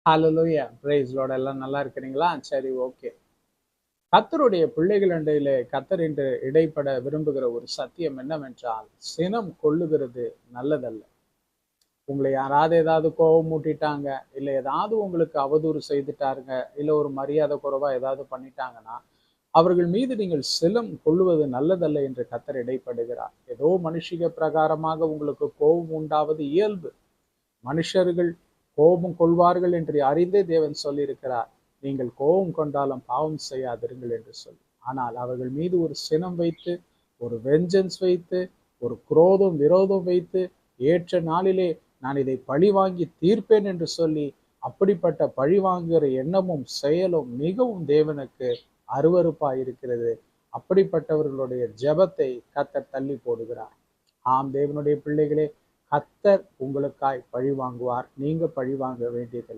ஹalleluya, praise Lord. எல்லாம் நல்லா இருக்கிறீங்களா? சரி, ஓகே. கர்த்தருடைய பிள்ளைகள் அண்டையிலே கர்த்தர் என்று இடைப்பட விரும்புகிற ஒரு சத்தியம் என்னவென்றால், சினம் கொள்ளுகிறது நல்லதல்ல. உங்களை யாராவது ஏதாவது கோபம் மூட்டிட்டாங்க, இல்ல ஏதாவது உங்களுக்கு அவதூறு செய்துட்டாருங்க, இல்ல ஒரு மரியாதை குறைவா ஏதாவது பண்ணிட்டாங்கன்னா, அவர்கள் மீது நீங்கள் சினம் கொள்ளுவது நல்லதல்ல என்று கர்த்தர் இடைப்படுகிறார். ஏதோ மனுஷிக பிரகாரமாக உங்களுக்கு கோபம் உண்டாவது இயல்பு. மனுஷர்கள் கோபம் கொள்வார்கள் என்று அறிந்தே தேவன் சொல்லியிருக்கிறார். நீங்கள் கோபம் கொண்டாலும் பாவம் செய்யாதிருங்கள் என்று சொல்லி. ஆனால் அவர்கள் மீது ஒரு சினம் வைத்து, ஒரு வெஞ்சன்ஸ் வைத்து, ஒரு குரோதம் விரோதம் வைத்து, ஏற்ற நாளிலே நான் இதை பழி வாங்கி தீர்ப்பேன் என்று சொல்லி, அப்படிப்பட்ட பழி வாங்குகிற எண்ணமும் செயலும் மிகவும் தேவனுக்கு அருவருப்பாய் இருக்கிறது. அப்படிப்பட்டவர்களுடைய ஜெபத்தை கர்த்தர் தள்ளி போடுகிறார். ஆம், தேவனுடைய பிள்ளைகளே, கர்த்தர் உங்களுக்காய் பழி வாங்குவார். நீங்க பழி வாங்க வேண்டியதில்லை.